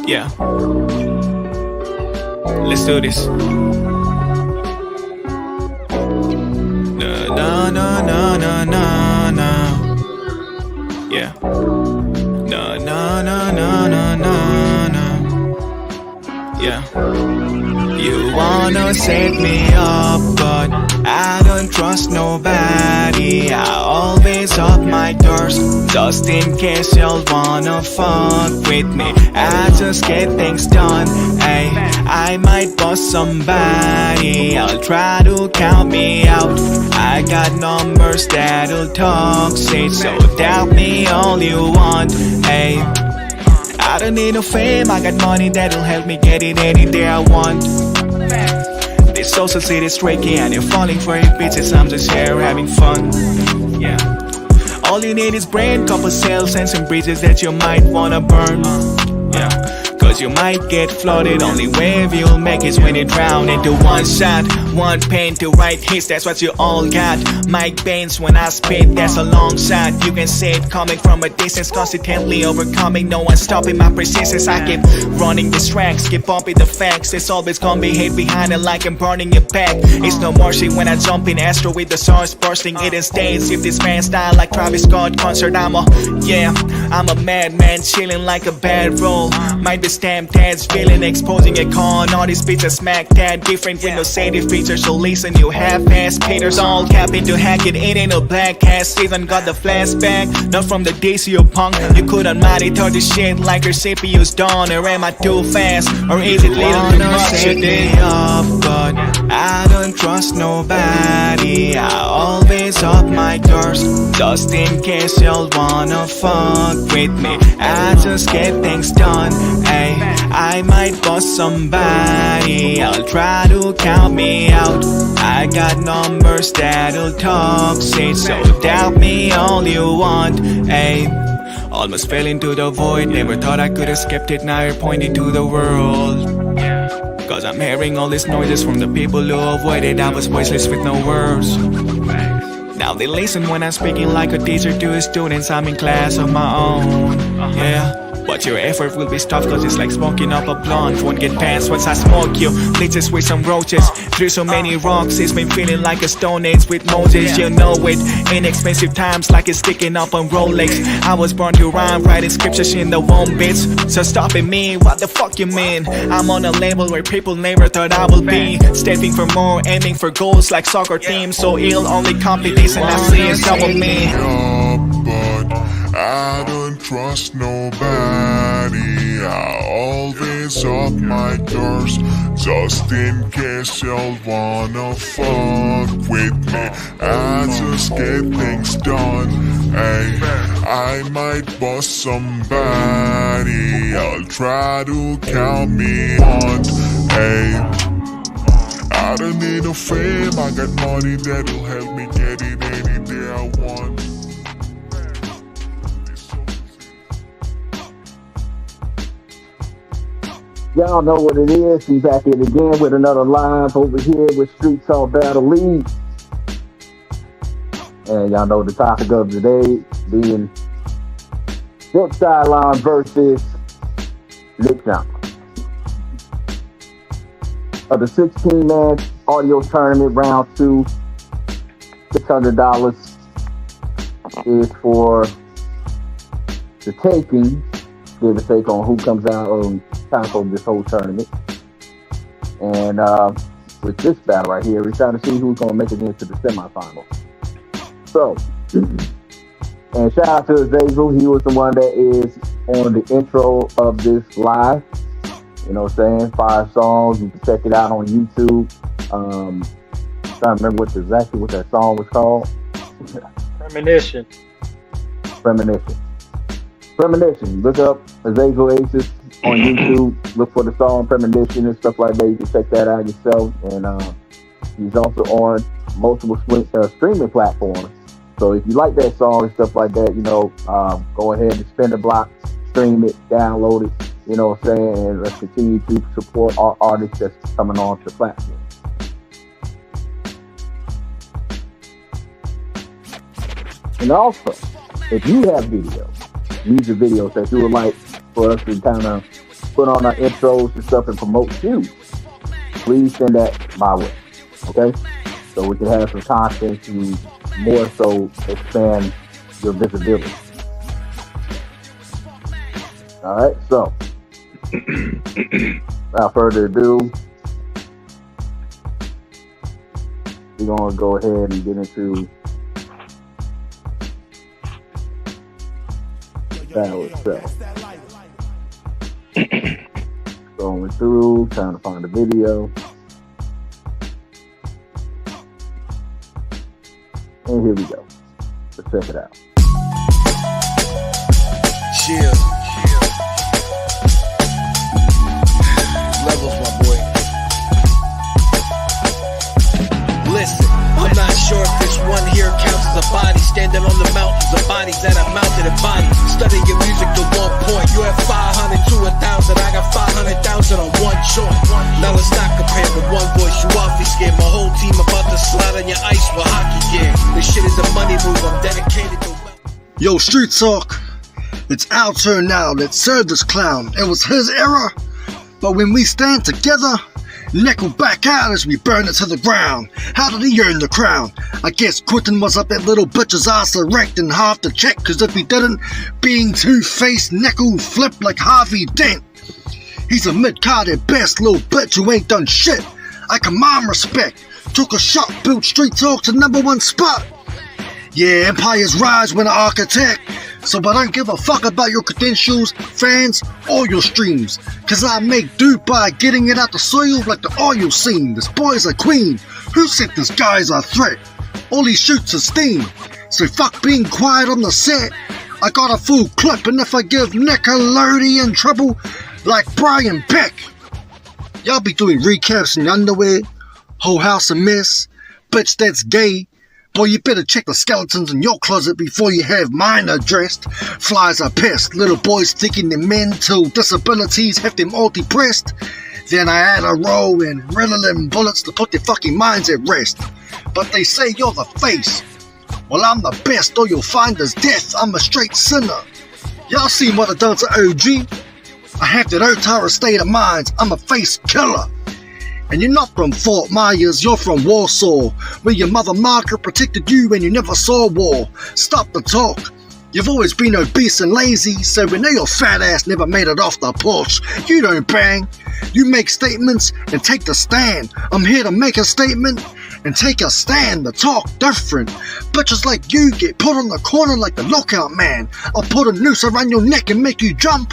Yeah. Let's do this. Na na na na na na. Yeah. Na na na na na na na. Yeah. You wanna set me up, but I don't trust nobody. I always up my doors, just in case y'all wanna fuck with me. I just get things done, ay. I might bust somebody, I'll try to count me out. I got numbers that'll talk, say so doubt me all you want, ay. I don't need no fame, I got money that'll help me get it any day I want. This social city's tricky and you're falling for it, bitches. I'm just here having fun. Yeah. All you need is brain, couple cells and some bridges that you might wanna burn. Yeah. Cause you might get flooded, only wave you'll make is when you drown into one shot. One pain to right hits, that's what you all got. Mic pains when I spit, that's a long shot. You can see it coming from a distance, constantly overcoming. No one stopping my persistence. I keep running these tracks, keep bumping the facts. It's always gonna be hate behind it like I'm burning your back. It's no mercy when I jump in Astro with the stars bursting. It stays if this man style like Travis Scott concert. I'm a madman chilling like a bad roll. Might be stamped as villain, exposing a con. All these beats are smack that different with no shady features. So listen, you half-ass haters, all capping to hack it. It ain't no black ass, even got the flashback. Not from the DC or punk. You couldn't monitor this shit like your CPU's done. Or am I too fast? Or is it little too much? Set me up, but I don't trust nobody. I always up my doors, just in case y'all wanna fuck with me. I just get things done, ay. I might bust somebody, I'll try to count me out. I got numbers that'll talk, say so doubt me all you want, ay. Almost fell into the void, never thought I could escape it. Now you're pointing to the world. Cause I'm hearing all these noises from the people who avoided. I was voiceless with no words. Now they listen when I'm speaking like a teacher to his students. I'm in class of my own, yeah. But your effort will be stopped cause it's like smoking up a blunt. Won't get past once I smoke you. Bleaches with some roaches. Through so many rocks, it's been feeling like a stone age with Moses. You know it, inexpensive times like it's sticking up on Rolex. I was born to rhyme, writing scriptures in the womb bits. So stopping me, what the fuck you mean? I'm on a level where people never thought I will be. Stepping for more, aiming for goals like soccer teams. So ill, only competition I see is double me. I don't trust nobody. I always up my doors, just in case y'all wanna fuck with me. I just get things done, ay. I might bust somebody, I'll try to count me on, ay. I don't need no fame, I got money that'll help me get it any day I want. Y'all know what it is. We back in again with another live over here with StreetTalk Battle League. And y'all know the topic of the day being Brooke Dylan versus Nick Johnson. Of the 16-man audio tournament, round 2, $600 is for the taking. Give a take on who comes out on top of this whole tournament. And with this battle right here, we're trying to see who's going to make it into the semifinal. So, and shout out to Azazel. He was the one that is on the intro of this live. You know what I'm saying? 5 songs. You can check it out on YouTube. I'm trying to remember exactly what that song was called. Premonition. Look up Azazel Aces on YouTube. Look for the song Premonition and stuff like that. You can check that out yourself. And he's also on multiple streaming platforms. So if you like that song and stuff like that, you know, go ahead and spin the block, stream it, download it. You know what I'm saying? And let's continue to support our artists that's coming on the platform. And also, if you have videos, music videos that you would like for us to kind of put on our intros and stuff and promote you, please send that my way. Okay? So we can have some content to more so expand your visibility. All right, so without further ado, we're gonna go ahead and get into battle itself. Going through, trying to find the video. And here we go. Let's check it out. Chill. Levels, my boy. Listen, I'm not sure if this one here counts as a body. Standing on the mountains of bodies that have mounted a body. Study your music to one point. You have 500 to 1,000. I got 500,000 on one joint. Now let's not compare with one voice. You off me scared. My whole team about to slide on your ice with hockey gear. This shit is a money move. I'm dedicated to. Yo, Street Talk. It's our turn now. Let's serve this clown. It was his era, but when we stand together, nickel back out as we burn it to the ground. How did he earn the crown? I guess quitting was up that little bitch's ass erecting half the check, cause if he didn't, being two-faced nickel flipped like Harvey Dent. He's a mid-card at best, little bitch who ain't done shit. I command respect. Took a shot, built Street Talk to #1 spot. Yeah, empires rise when an architect. So I don't give a fuck about your credentials, fans, or your streams. Cause I make do by getting it out the soil like the oil scene. This boy's a queen. Who said this guy's a threat? All he shoots is steam. So fuck being quiet on the set. I got a full clip, and if I give Nickelodeon trouble like Brian Beck, y'all be doing recaps in your underwear. Whole house a mess. Bitch, that's gay. Boy, you better check the skeletons in your closet before you have mine addressed. Flies are pissed. Little boys thinking their mental disabilities have them all depressed. Then I add a roll and riddling bullets to put their fucking minds at rest. But they say you're the face. Well, I'm the best. All you'll find is death. I'm a straight sinner. Y'all seen what I done to OG? I have that Otara state of mind. I'm a face killer. And you're not from Fort Myers, you're from Warsaw, where your mother Margaret protected you and you never saw war. Stop the talk. You've always been obese and lazy, so we know your fat ass never made it off the porch. You don't bang. You make statements and take the stand. I'm here to make a statement and take a stand. The talk different. Bitches like you get put on the corner like the lookout man. I'll put a noose around your neck and make you jump.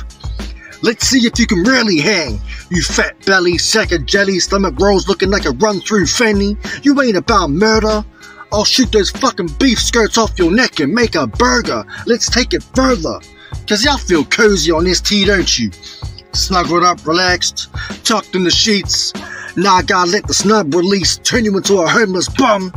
Let's see if you can really hang. You fat belly, sack of jelly, stomach rolls looking like a run-through fanny. You ain't about murder. I'll shoot those fucking beef skirts off your neck and make a burger. Let's take it further. Cause y'all feel cozy on this tea, don't you? Snuggled up, relaxed, tucked in the sheets. Now I gotta let the snub release, turn you into a homeless bum.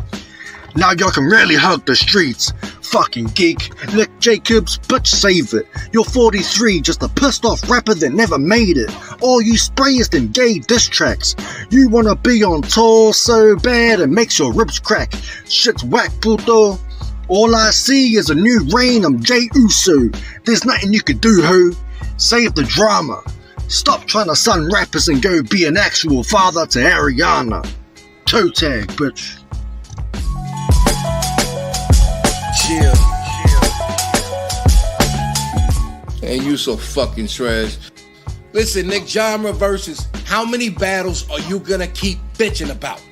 Now y'all can really hug the streets. Fucking geek. Nick Jacobs, bitch, save it. You're 43, just a pissed off rapper that never made it. All you spray is them gay diss tracks. You wanna be on tour so bad it makes your ribs crack. Shit's whack, puto. All I see is a new reign, I'm Jay Uso. There's nothing you can do, ho. Save the drama. Stop trying to son rappers and go be an actual father to Ariana. Toe tag, bitch. Chill. And you so fucking trash. Listen, Nick Genre versus how many battles are you gonna keep bitching about?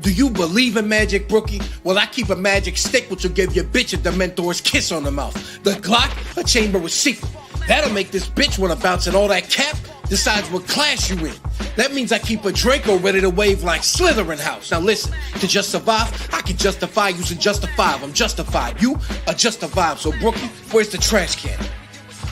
Do you believe in magic, Brookie? Well, I keep a magic stick which will give your bitch a Dementor's kiss on the mouth. The Glock, a chamber with secret. That'll make this bitch wanna bounce and all that cap decides what class you in. That means I keep a Draco ready to wave like Slytherin House. Now listen, to just survive, I can justify using Justified. I'm justified. You are justified. So Brookie, where's the trash can?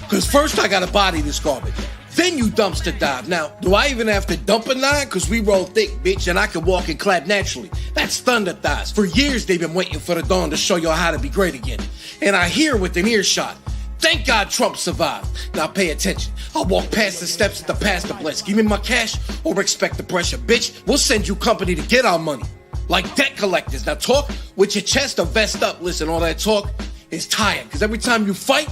Cause first I gotta body this garbage. Then you dumpster dive. Now, do I even have to dump a nine? Cause we roll thick, bitch, and I can walk and clap naturally. That's thunder thighs. For years they've been waiting for the dawn to show y'all how to be great again. And I hear with an earshot. Thank God Trump survived. Now pay attention. I'll walk past the steps of the pastor bless. Give me my cash or expect the pressure. Bitch, we'll send you company to get our money. Like debt collectors. Now talk with your chest or vest up. Listen, all that talk is tired. Because every time you fight,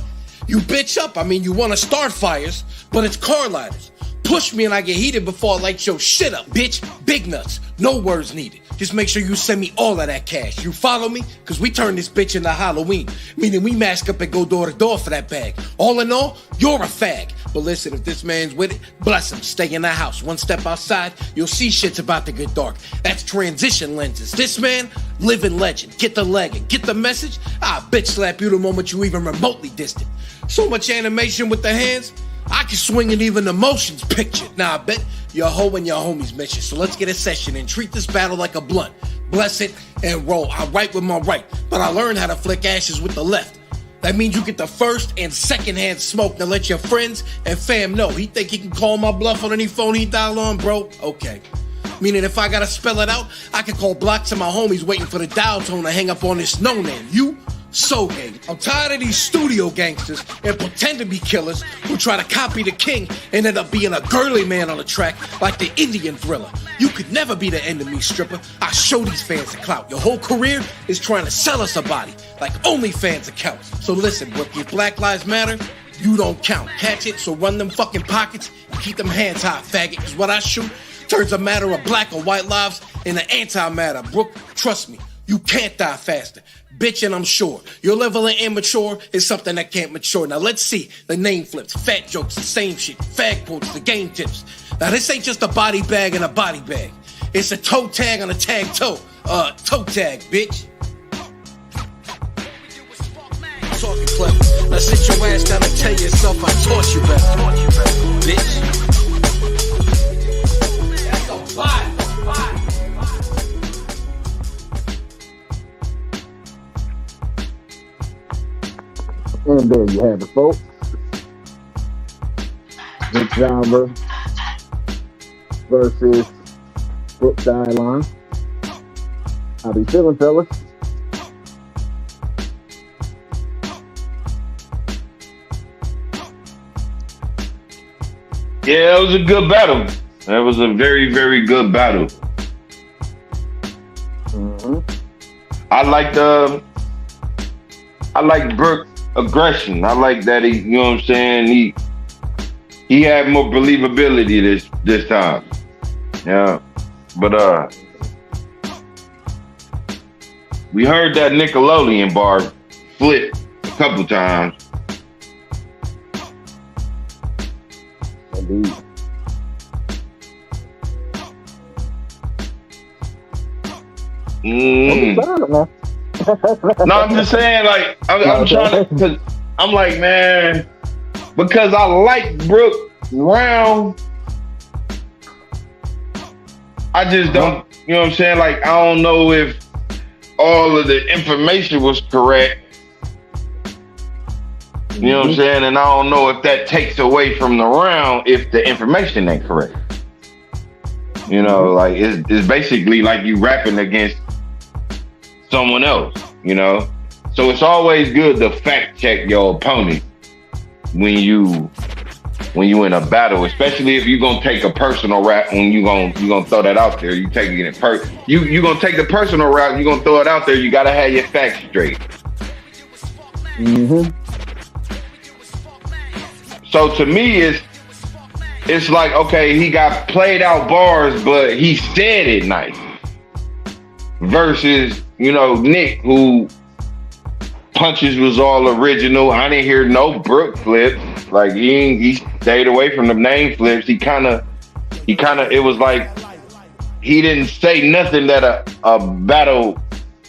you bitch up. I mean, you want to start fires, but it's car lighters. push me and I get heated before I light your shit up, bitch. Big nuts. No words needed. Just make sure you send me all of that cash. You follow me? Cause we turn this bitch into Halloween. Meaning we mask up and go door to door for that bag. All in all, you're a fag. But listen, if this man's with it, bless him. Stay in the house. One step outside, you'll see shit's about to get dark. That's transition lenses. This man, living legend. Get the leg and get the message. I'll bitch slap you the moment you even remotely distant. So much animation with the hands, I can swing it even the motions picture. Now I bet your hoe and your homies miss you. So let's get a session and treat this battle like a blunt. Bless it and roll. I write with my right, but I learned how to flick ashes with the left. That means you get the first and second hand smoke. Now let your friends and fam know. He think he can call my bluff on any phone he dial on, bro? Okay. Meaning if I gotta spell it out, I can call blocks of my homies waiting for the dial tone to hang up on this no name. You? So gay. I'm tired of these studio gangsters and pretend to be killers who try to copy the king and end up being a girly man on the track like the Indian Thriller. You could never be the enemy, stripper. I show these fans the clout. Your whole career is trying to sell us a body like OnlyFans accounts. So listen, Brooke, if Black Lives Matter, you don't count. Catch it, so run them fucking pockets and keep them hands high, faggot. Cause what I shoot turns a matter of black or white lives into anti-matter. Brooke, trust me, you can't die faster. Bitch, and I'm sure your level of immature is something that can't mature. Now let's see the name flips, fat jokes, the same shit, fag quotes, the game tips. Now this ain't just a body bag and a body bag. It's a toe tag on a tag toe. Toe tag, bitch. Talking clever. Now sit your ass down and tell yourself I taught you better, bitch. That's a fire. And there you have it, folks. Nick Genre versus Brooke Dylan. How be feeling, fellas? Yeah, it was a good battle. That was a very, very good battle. Mm-hmm. I like Brooke aggression. I like that he, you know what I'm saying? He had more believability this time. Yeah. But we heard that Nickelodeon bar flip a couple times. Indeed. No, I'm just saying, like, I'm trying to, cause I'm like, man, because I like Brooke round, I just don't, you know what I'm saying? Like, I don't know if all of the information was correct. You know what I'm saying? And I don't know if that takes away from the round if the information ain't correct. You know, like, it's basically like you rapping against someone else, you know? So it's always good to fact check your opponent when you in a battle, especially if you're gonna take a personal rap, when you gonna throw that out there, you taking it you gonna take the personal route, you gonna throw it out there, you gotta have your facts straight. Mm-hmm. So to me, it's like, okay, he got played out bars, but he said it nice. Versus, you know, Nick, who punches was all original. I didn't hear no Brooke flips. Like he stayed away from the name flips. He kind of, it was like he didn't say nothing that a battle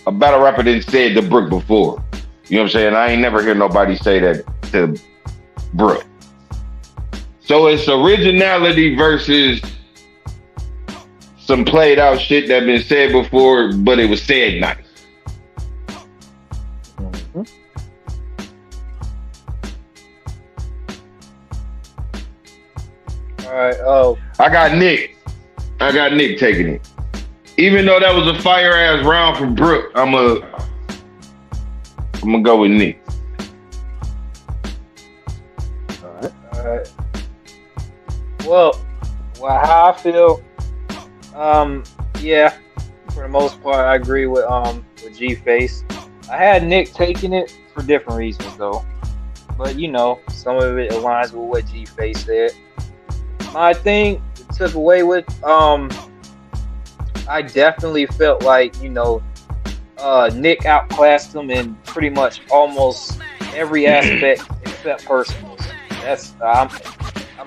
rapper didn't say to Brooke before. You know what I'm saying? I ain't never hear nobody say that to Brooke. So it's originality versus some played out shit that been said before, but it was said nice. Mm-hmm. All right. Oh, I got Nick taking it. Even though that was a fire ass round for Brooke, I'm gonna go with Nick. all right. Well, how I feel. Yeah, for the most part, I agree with G-Face. I had Nick taking it for different reasons though, but you know, some of it aligns with what G-Face said. my thing took away with I definitely felt like, Nick outclassed him in pretty much almost every aspect except personals. That's I'm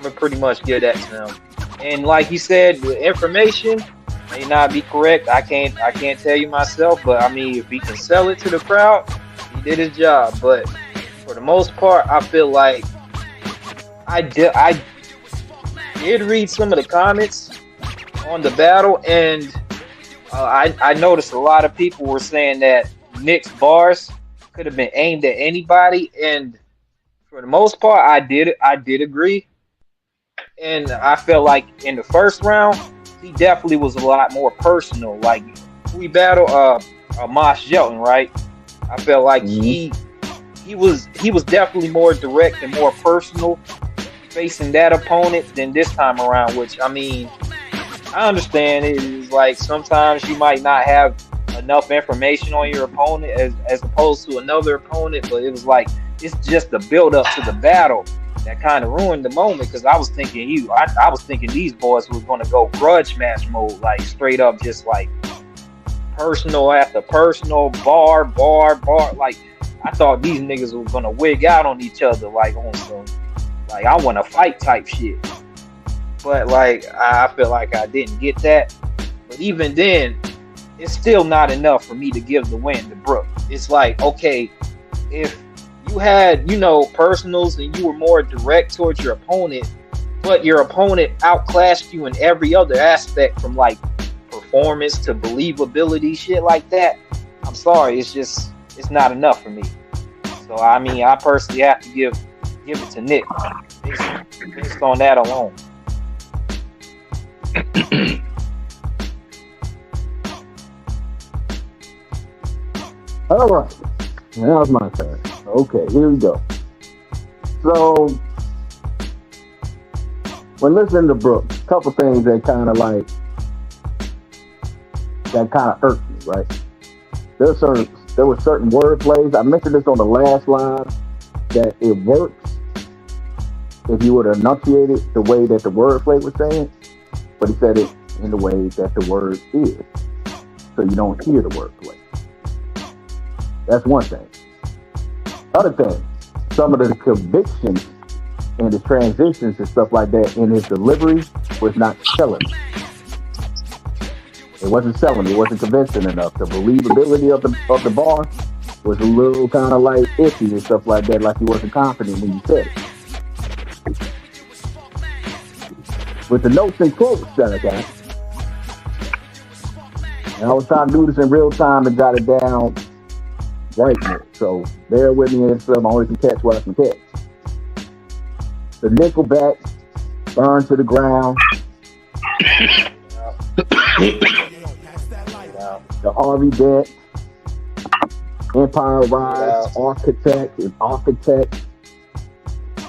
gonna pretty much give that to him. And like he said, the information may not be correct. I can't tell you myself, but I mean, if he can sell it to the crowd, he did his job. But for the most part, I feel like I did read some of the comments on the battle, and I noticed a lot of people were saying that Nick's bars could have been aimed at anybody, and for the most part, I did agree. And I felt like in the first round, he definitely was a lot more personal. Like we battled Mosh Shelton, right? I felt like he was definitely more direct and more personal facing that opponent than this time around. Which I mean, I understand it is like sometimes you might not have enough information on your opponent as opposed to another opponent, but it was like it's just the build up to the battle that kind of ruined the moment, because I was thinking I was thinking these boys was going to go grudge match mode, like straight up just like personal after personal, bar. Like I thought these niggas were going to wig out on each other like on some like I want to fight type shit. But like I feel like I didn't get that. But even then, it's still not enough for me to give the win to Brooke. It's like, okay, if you had, personals and you were more direct towards your opponent, but your opponent outclassed you in every other aspect from like performance to believability, shit like that, I'm sorry, it's not enough for me. So I mean, I personally have to give it to Nick based on that alone. All right, now it's my turn. Okay, here we go. So, when listening to Brooke, a couple things that kind of hurt me, right? There were certain word plays. I mentioned this on the last live that it works if you would enunciate it the way that the word play was saying, but he said it in the way that the word is, so you don't hear the word play. That's one thing. Other thing, some of the convictions and the transitions and stuff like that in his delivery was not selling. It wasn't selling. It wasn't convincing enough. The believability of the bar was a little kind of like iffy and stuff like that. Like he wasn't confident when he said it. With the notes and quotes that I got, and I was trying to do this in real time and got it down right now. So bear with me and stuff. I only can catch what I can catch. The Nickelback, Burn to the Ground. The Harvey Dent, Empire Rise, Architect,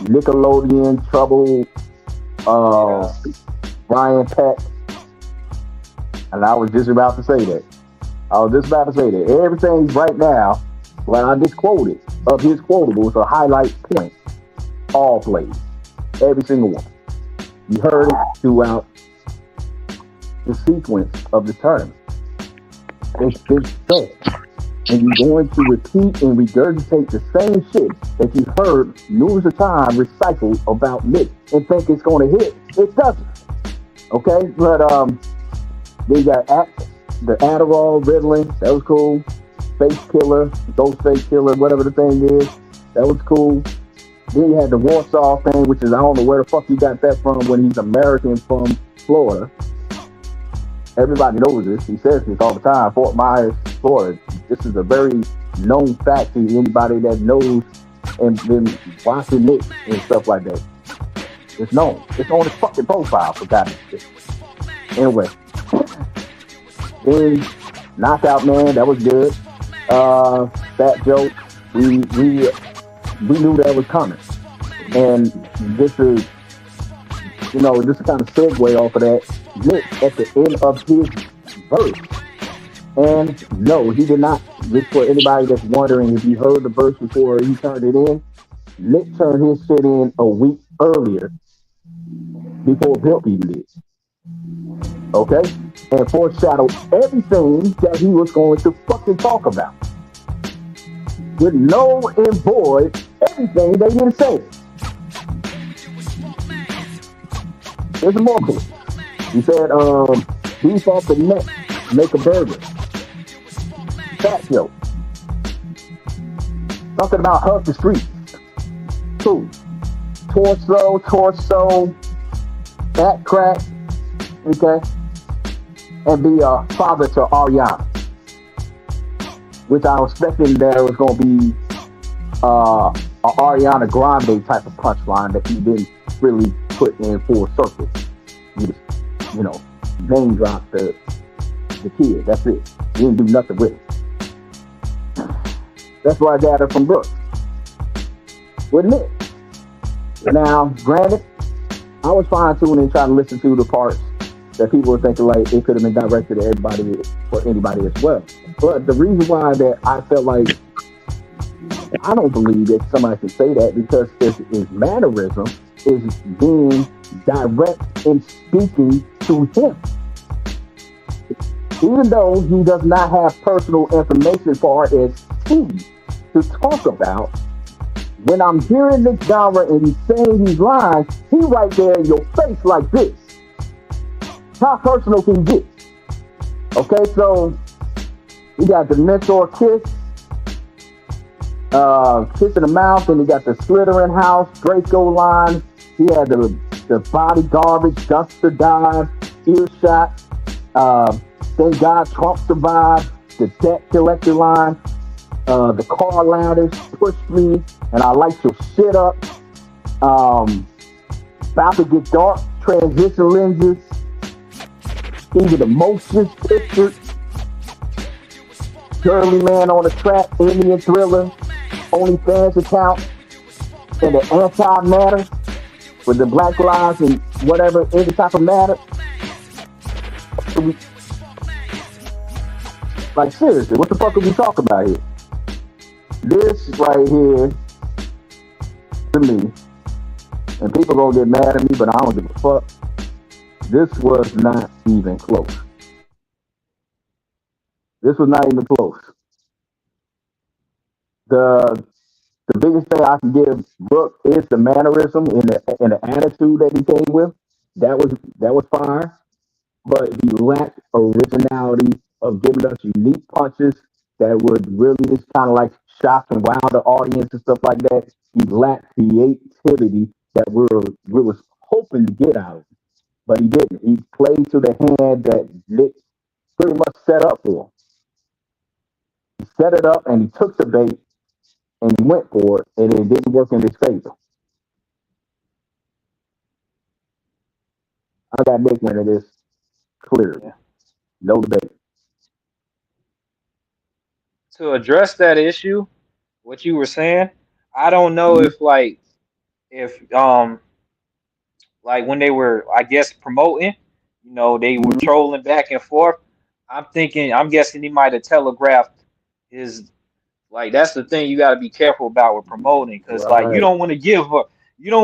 Nickelodeon, Trouble, Brian Peck. And I was just about to say that. Everything's right now, what I just quoted, of his quotables are highlight points. All played. Every single one. You heard it throughout the sequence of the tournament. It's so. And you're going to repeat and regurgitate the same shit that you heard numerous of times recycled about Nick and think it's going to hit. It doesn't. Okay? But they got the Adderall, Ritalin, that was cool. Face Killer, Ghost Face Killer, whatever the thing is, that was cool. Then you had the Warsaw thing, which is, I don't know where the fuck you got that from when he's American from Florida. Everybody knows this. He says this all the time. Fort Myers, Florida. This is a very known fact to anybody that knows and been watching it and stuff like that. It's known. It's on his fucking profile, for God's sake. Anyway. Then Knockout Man, that was good. Fat Joke. We knew that was coming. And this is kind of segue off of that. Nick at the end of his verse. And no, he did not. Just for anybody that's wondering if you heard the verse before he turned it in, Nick turned his shit in a week earlier before Brooke even did. Okay? And foreshadowed everything that he was going to fucking talk about. With no and void everything they didn't say. There's more clue. He said, beef off the neck, make a burger. Fat joke. Something about hug the streets. Two. Torso, back crack, okay? And be a father to Ariana. Which I was expecting there was going to be a Ariana Grande type of punchline that he didn't really put in full circle. You just, name drop the kid. That's it. He didn't do nothing with it. That's what I gathered from Brooke. Wouldn't it? Now, granted, I was fine-tuning and trying to listen to the parts that people were thinking like it could have been directed to everybody or anybody as well. But the reason why that I felt like I don't believe that somebody can say that because his mannerism is being direct in speaking to him. Even though he does not have personal information as far as he to talk about, when I'm hearing this genre and he's saying these lines, he right there in your face like this. How personal can you get? Okay, so you got the mentor kiss, kiss in the mouth, and he got the slithering house, Draco line. He had the body garbage, dumpster dive, earshot. Thank God Trump survived. The debt collector line, the car ladders, push me, and I light your shit up. About to get dark, transition lenses. Even emotions pictured. Curly man on the track, Indian thriller, OnlyFans account, and the anti-matter with the Black Lives and whatever, any type of matter. Like seriously, what the fuck are we talking about here? This right here, to me, and people gonna get mad at me, but I don't give a fuck. This was not even close. This was not even close. The biggest thing I can give Brooke is the mannerism and the attitude that he came with. That was fire. But he lacked originality of giving us unique punches that would really just kind of like shock and wow the audience and stuff like that. He lacked creativity that we was hoping to get out of him. But he didn't. He played to the hand that Nick pretty much set up for him. He set it up and he took the bait and he went for it, and it didn't work in his favor. I got Nick into this clearly. No debate. To address that issue, what you were saying, I don't know if when they were, I guess, promoting, they were trolling back and forth. I'm guessing he might have telegraphed his, that's the thing you got to be careful about with promoting, because you don't want to give up, your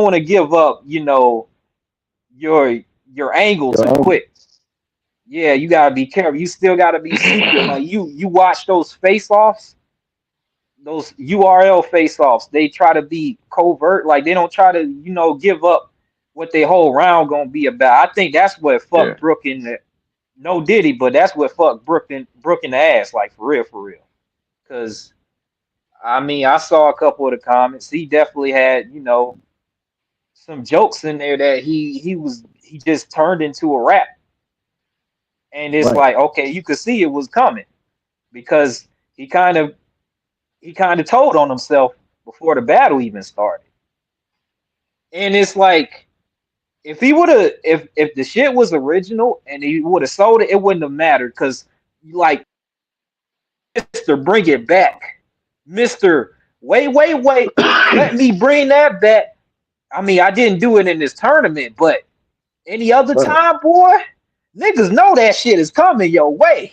angle too quick. Yeah, you gotta be careful. You still gotta be secret. Like you watch those face-offs, those URL face-offs. They try to be covert. Like they don't try to, give up what their whole round gonna be about. I think that's what fucked Brooke in the no Diddy, but that's what fucked Brooke in the ass. Like for real. Because I saw a couple of the comments. He definitely had, some jokes in there that he just turned into a rap. And it's like, okay, you could see it was coming because he kind of told on himself before the battle even started. And it's like, if he would have, if the shit was original and he would have sold it, it wouldn't have mattered. Because like, Mr. Bring It Back, Mr. Wait, let me bring that back. I didn't do it in this tournament, but any other time, boy. Niggas know that shit is coming your way.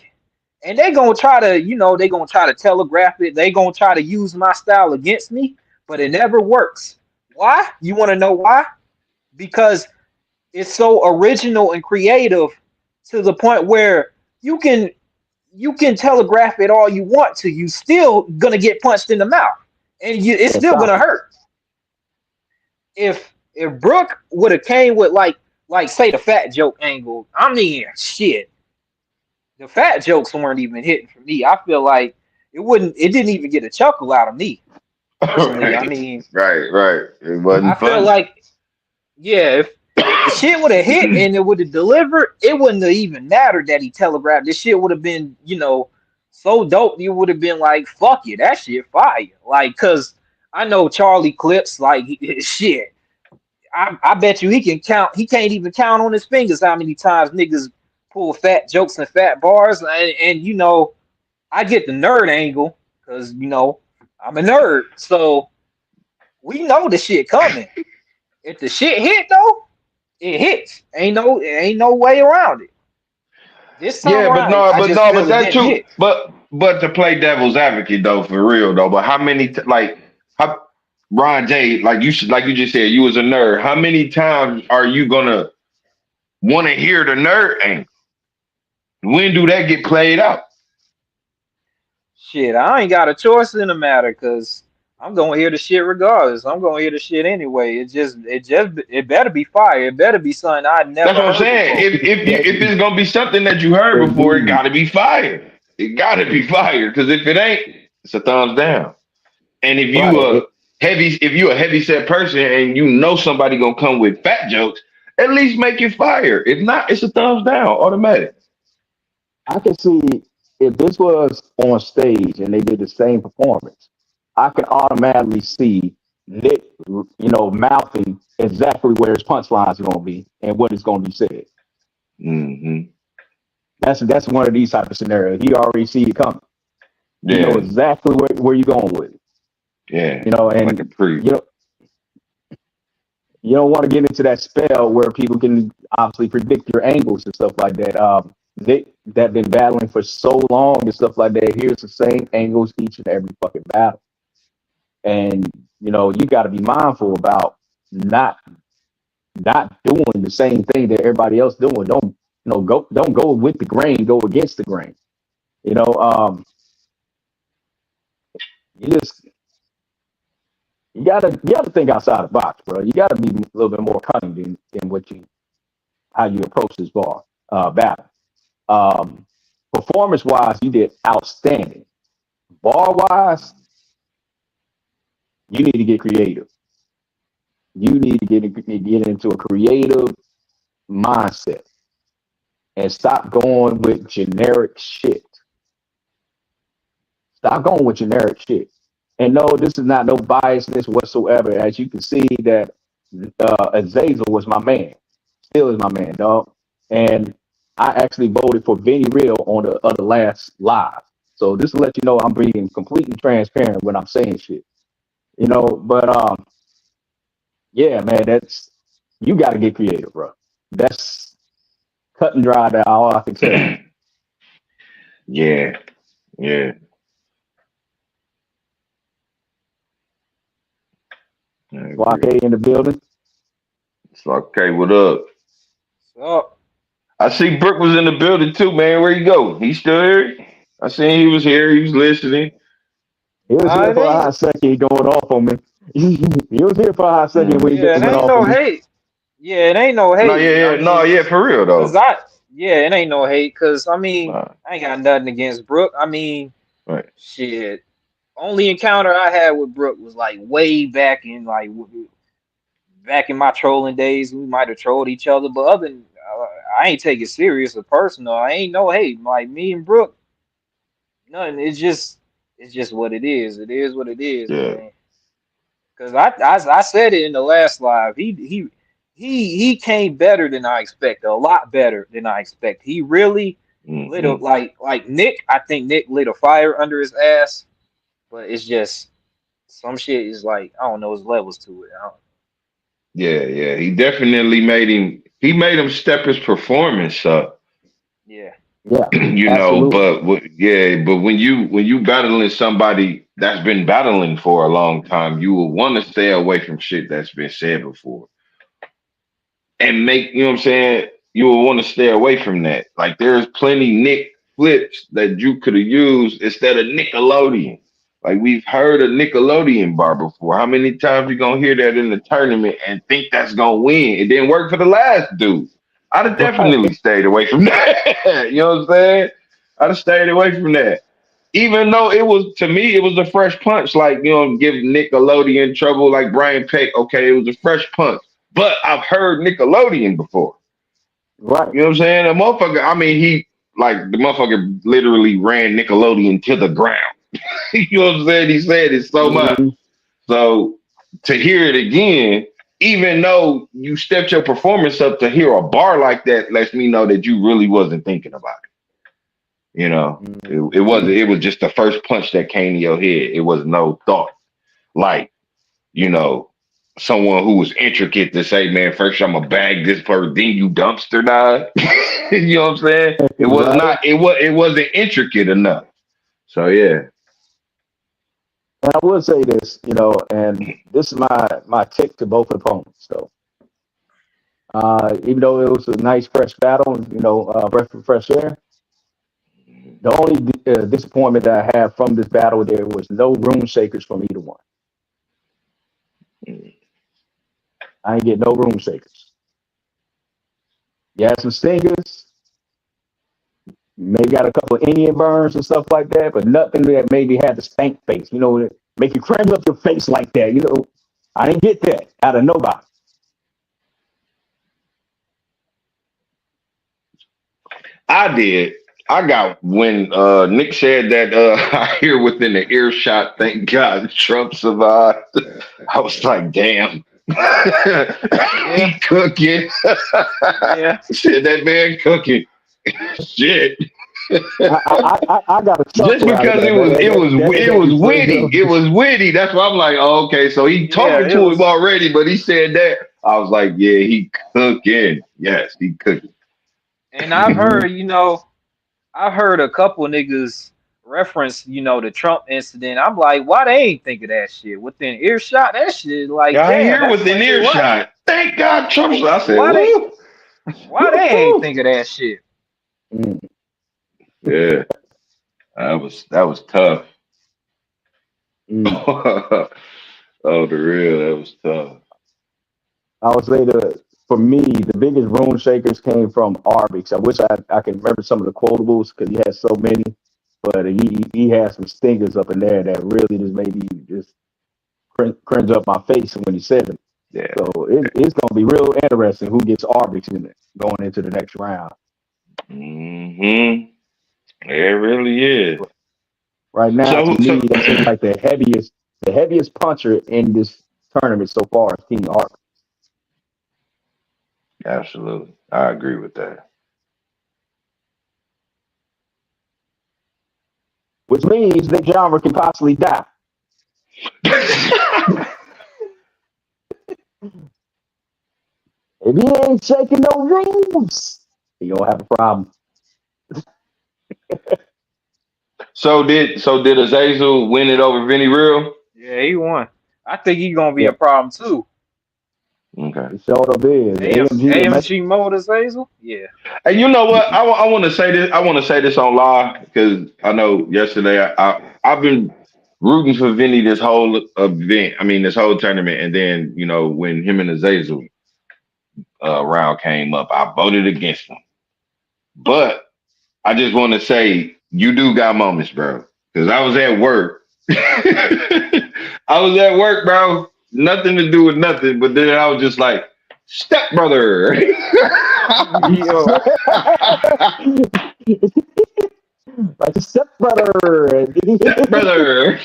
And they gonna try to, they gonna try to telegraph it. They gonna try to use my style against me, but it never works. Why? You wanna know why? Because is so original and creative to the point where you can you can telegraph it all you want to. You still gonna get punched in the mouth, and it's Yeah, still stop gonna it. hurt. If Brooke would have came with like say the fat joke angle, I mean shit, the fat jokes weren't even hitting for me. I feel like it didn't even get a chuckle out of me personally. I Right, mean, right. It I wasn't feel funny. like yeah, if the shit would have hit and it would have delivered, it wouldn't have even mattered that he telegraphed. This shit would have been, so dope. You would have been like, fuck it, that shit fire. Like, cause I know Charlie Clips, like shit. I bet you he can count. He can't even count on his fingers how many times niggas pull fat jokes and fat bars. And I get the nerd angle because I'm a nerd, so we know the shit coming. If the shit hit though, it hits. Ain't no way around it. This time Yeah, but around, no, I but just no, feel but it that didn't too. hit. But to play devil's advocate though, for real though. But how many like how Ron J, like you just said, you was a nerd. How many times are you gonna want to hear the nerd angle? When do that get played out? Shit, I ain't got a choice in the matter because I'm gonna hear the shit regardless. I'm gonna hear the shit anyway. It better be fire. It better be something I That's never what I'm heard saying. before. If it's gonna be something that you heard before, it Indeed. gotta be fire. It gotta be fire. Because if it ain't, it's a thumbs down. And Right. if you a heavy set person and you know somebody gonna come with fat jokes, at least make it fire. If not, it's a thumbs down, automatic. I can see if this was on stage and they did the same performance, I can automatically see Nick, mouthing exactly where his punchlines are going to be and what is going to be said. Hmm. That's one of these type of scenarios. He already see it coming. He know Yeah, exactly where you're going with it. yeah. Like a And pre. you know you don't want to get into that spell where people can obviously predict your angles and stuff like that. Nick that been battling for so long and stuff like that. Here's the same angles each and every fucking battle. And you got to be mindful about not doing the same thing that everybody else doing. Don't go with the grain, go against the grain. you know um you just you gotta think outside the box, bro. You gotta be a little bit more cunning than what you how you approach this battle. Performance wise, you did outstanding. Bar wise, you need to get creative. You need to get into a creative mindset and stop going with generic shit. Stop going with generic shit. And no, this is not no biasness whatsoever. As you can see, that Azazel was my man, still is my man, dog. And I actually voted for Vinny Real on the other last live. So this will let you know I'm being completely transparent when I'm saying shit. But yeah, man, that's you got to get creative, bro. That's cut and dry. That all I can tell you. Yeah, yeah. I agree. Blockade in the building. It's like, okay, what up? So I see Brooke was in the building too, man. Where you go? He still here? I seen he was here. He was listening. He was here it for a ain't hot second, going off on me. He was here for a hot second when Mm. he yeah, it went ain't off no on me. hate. Yeah, it ain't no No, hate. I no, mean, yeah, for real cause though. it ain't no hate. Cause I mean, Nah, I ain't got nothing against Brooke. I mean, right. shit. Only encounter I had with Brooke was like way back in back in my trolling days. We might have trolled each other, but other than I ain't take it serious or personal. I ain't no hate. Like me and Brooke, nothing. It's just what it is. It is what it is, Yeah. man. Because I said it in the last live. He came better than I expected. A lot better than I expected. He really lit a Hmm. like Nick. I think Nick lit a fire under his ass. But it's just some shit is like I don't know. There's levels to it. Yeah, yeah. He definitely made him. He made him step his performance up. Yeah. Yeah, absolutely. But yeah, but when you battling somebody that's been battling for a long time, you will want to stay away from shit that's been said before. and make, you know what I'm saying, you will want to stay away from that. Like there's plenty Nick flips that you could have used instead of Nickelodeon. Like we've heard a Nickelodeon bar before. How many times you gonna hear that in the tournament and think that's gonna win? It didn't work for the last dude. I'd have definitely stayed away from that. You know what I'm saying? I'd have stayed away from that. Even though it was, to me, it was a fresh punch. Like, you know, give Nickelodeon trouble like Brian Peck. Okay, it was a fresh punch. But I've heard Nickelodeon before. Right. You know what I'm saying? The motherfucker, I mean, the motherfucker literally ran Nickelodeon to the ground. You know what I'm saying? He said it so much. So to hear it again, even though you stepped your performance up, to hear a bar like that lets me know that you really wasn't thinking about it. You know, it wasn't, it was just the first punch that came to your head. It was no thought. Like, you know, someone who was intricate to say, man, first I'm gonna bag this person, then you dumpster dive. You know what I'm saying? It was not, it wasn't intricate enough. So yeah. And I will say this, you know, and this is my tick to both opponents. So, even though it was a nice fresh battle, you know, breath of fresh air, the only disappointment that I have from this battle, there was no room shakers from either one. I ain't get no room shakers. You had some stingers, maybe got a couple of Indian burns and stuff like that, but nothing that maybe had the stank face, you know, make you cramp up your face like that. You know, I didn't get that out of nobody. I did. I got when Nick said that I hear within the earshot, thank God Trump survived. I was like, damn. He cooking. Yeah. Shit, that man cooking. Shit. I got a Just because it was witty. It was witty. That's why I'm like, oh, okay. So he talking to him already, but he said that. I was like, yeah, he cooking. Yes, he cooking. And I've heard, you know, I've heard a couple niggas reference, you know, the Trump incident. I'm like, why they ain't think of that shit within earshot? That shit, like, Yeah, I damn, hear within like, earshot. Thank God Trump. I said, why they ain't think of that shit? Yeah, that was tough. Oh, the real, that was tough. I would say for me, the biggest room shakers came from Arby's. I wish I could remember some of the quotables because he has so many, but he has some stingers up in there that really just made me just cringe up my face when he said them. Yeah. So it's going to be real interesting who gets Arby's in it going into the next round. Mm-hmm. It really is. Right now, to me, that seems like the heaviest puncher in this tournament so far is Team Arby's. Absolutely. I agree with that. Which means that genre can possibly die. If he ain't shaking no rooms, he gonna have a problem. So did Azazel win it over Vinny Real? Yeah, he won. I think he gonna be a problem too. Okay. It showed up is AMG Motors Hazel? Yeah. And you know what? I want to say this. I want to say this on live because I know yesterday I've been rooting for Vinny this whole event. I mean, this whole tournament. And then, you know, when him and Azazel round came up, I voted against him. But I just want to say you do got moments, bro. Because I was at work. I was at work, bro. Nothing to do with nothing. But then I was just like, stepbrother. Like a stepbrother. Stepbrother.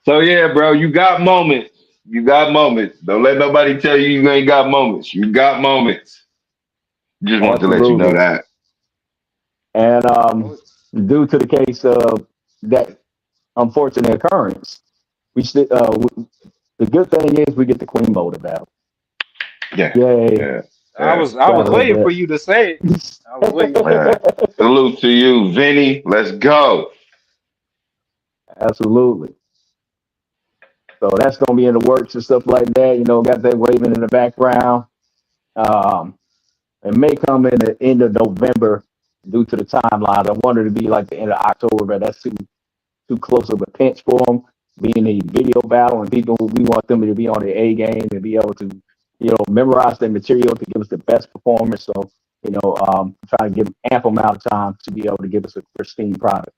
So yeah, bro, you got moments. You got moments. Don't let nobody tell you you ain't got moments. You got moments. Just want to let you know that. And due to the case of that unfortunate occurrence, we still the good thing is we get the Queen Motor battle. Yeah. Yay. Yeah. I was waiting for you to say it. I was waiting. Salute to you, Vinny. Let's go. Absolutely. So that's gonna be in the works and stuff like that. You know, got that waving in the background. It may come in the end of November due to the timeline. I wanted to be like the end of October, but that's too close of a pinch for them. Being a video battle, and people, we want them to be on their A game and be able to, memorize their material to give us the best performance. So, try to give them ample amount of time to be able to give us a pristine product.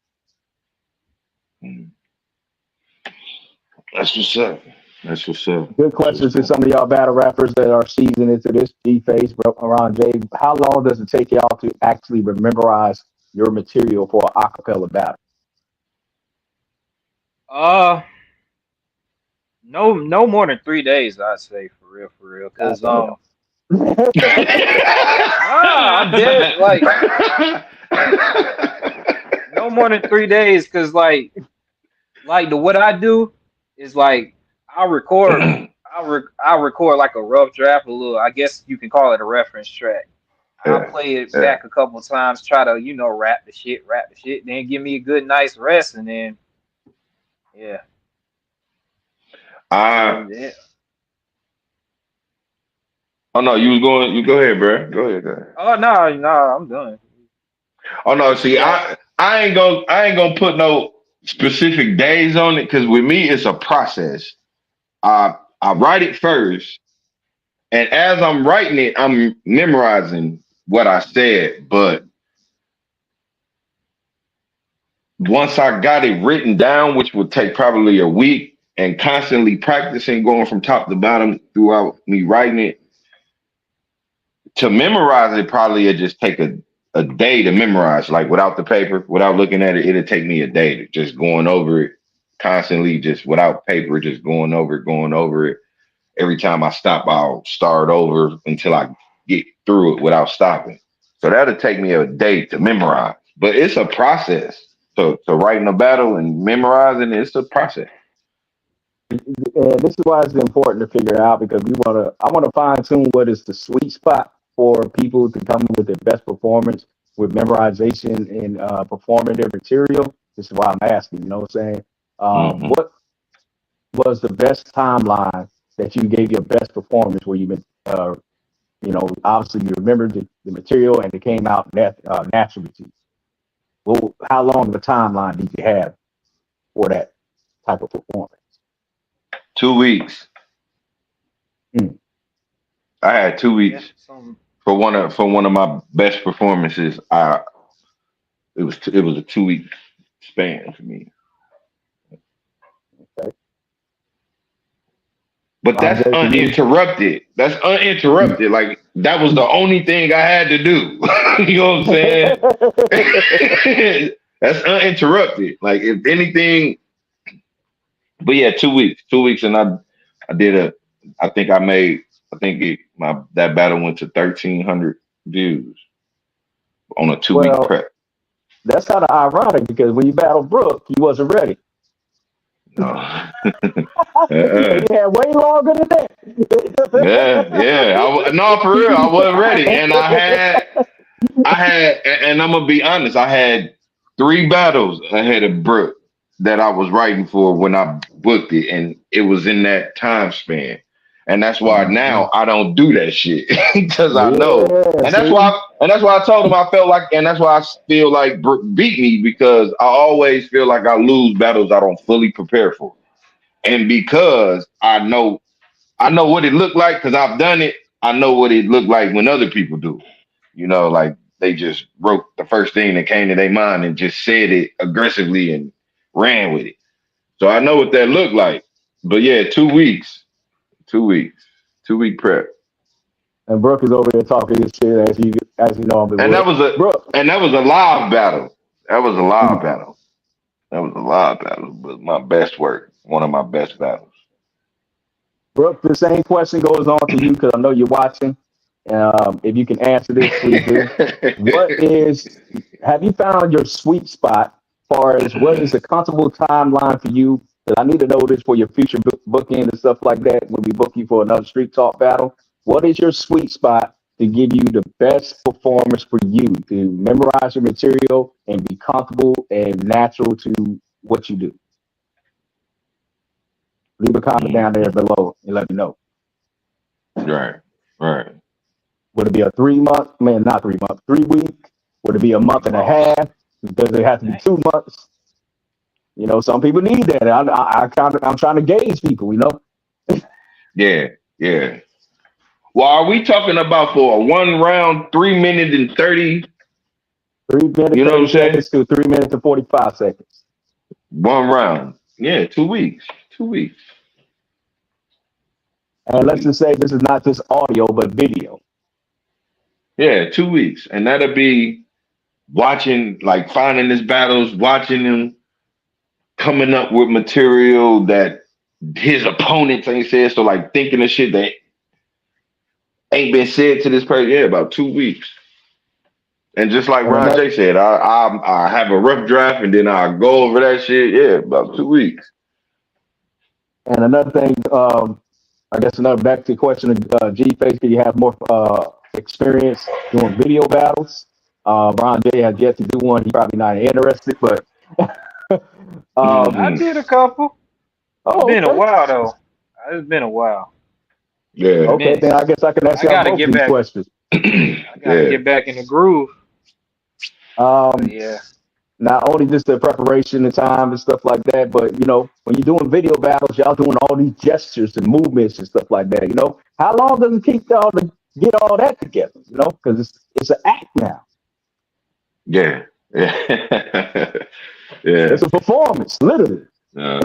That's what's up. That's what's up. Good questions to some of y'all battle rappers that are seasoned into this. G-Face, Ron J. How long does it take y'all to actually memorize your material for an acapella battle? No more than 3 days, I'd say, for real. Cause nah, I'm dead. Like no more than 3 days, cause like what I do is like I'll record like a rough draft, a little. I guess you can call it a reference track. I'll play it back a couple times, try to rap the shit, then give me a good nice rest, and then yeah. Oh no, you go ahead, bro. Go ahead. Oh no, I'm done. Oh no, see, I ain't gonna put no specific days on it, because with me it's a process. I write it first, and as I'm writing it, I'm memorizing what I said. But once I got it written down, which would take probably a week, and constantly practicing, going from top to bottom throughout me writing it, to memorize it, probably it just take a day to memorize, like without the paper, without looking at it. It'll take me a day to just going over it constantly, just without paper, just going over it. Every time I stop, I'll start over until I get through it without stopping. So that'll take me a day to memorize, but it's a process. So writing a battle and memorizing, it's a process. And this is why it's important to figure out, because I want to fine tune what is the sweet spot for people to come with their best performance with memorization and performing their material. This is why I'm asking, you know what I'm saying? What was the best timeline that you gave your best performance where you've been, obviously you remembered the material and it came out naturally to you? Well, how long of a timeline did you have for that type of performance? 2 weeks. I had 2 weeks for one of my best performances. It was a 2 week span for me. Okay. But that's uninterrupted. That's uninterrupted. Like that was the only thing I had to do. You know what I'm saying? That's uninterrupted. Like if anything, but yeah, 2 weeks. 2 weeks, and I did that battle went to 1,300 views on a 2 week prep. That's kind of ironic, because when you battled Brooke, he wasn't ready. No. He had way longer than that. Yeah. No, for real, I wasn't ready, and I had, and I'm gonna be honest, I had 3 battles ahead of Brooke that I was writing for when I booked it, and it was in that time span. And that's why now I don't do that shit, because I know, and that's why I told him I felt like, and that's why I feel like Brooke beat me, because I always feel like I lose battles I don't fully prepare for, and because I know what it looked like, because I've done it. I know what it looked like when other people do, like they just wrote the first thing that came to their mind and just said it aggressively and ran with it. So I know what that looked like. But yeah, 2 weeks. 2 weeks. 2 week prep. And Brooke is over there talking his shit as you know. And that was a live battle. That was a live battle. But my best work. One of my best battles. Brooke, the same question goes on to you, because I know you're watching. If you can answer this, please do. Have you found your sweet spot as far as what is a comfortable timeline for you? Because I need to know this for your future booking and stuff like that when we book you for another Street Talk battle. What is your sweet spot to give you the best performance for you, to memorize your material and be comfortable and natural to what you do? Leave a comment down there below and let me know. Right. Would it be a 3 month? Man, not 3 months. 3 week? Would it be a month and a half? Does it have to be 2 months? You know, some people need that. I'm trying to gauge people. You know. Yeah, yeah. Well, are we talking about for a 1 round, 3 minute and 30? 3 minutes, You know what I'm 30 saying? seconds to 3 minutes and 45 seconds. 1 round. Yeah, 2 weeks. 2 weeks. And let's just say this is not just audio, but video. Yeah, 2 weeks. And that'll be watching, like finding his battles, watching him, coming up with material that his opponents ain't said. So like thinking of shit that ain't been said to this person. Yeah, about 2 weeks. And just like Ron J said, I have a rough draft and then I go over that shit. Yeah, about 2 weeks. And another thing, I guess another back to the question of G-Face, do you have more experience doing video battles? Ron J has yet to do one. He's probably not interested, but I did a couple. It's been a while though. It's been a while. Yeah. Okay, then I guess I can ask you both these questions. I gotta get back in the groove. Yeah. Not only just the preparation and time and stuff like that, but you know, when you're doing video battles, y'all doing all these gestures and movements and stuff like that. You know, how long does it take y'all to get all that together? You know, because it's an act now. Yeah, yeah, yeah. It's a performance, literally. Yeah.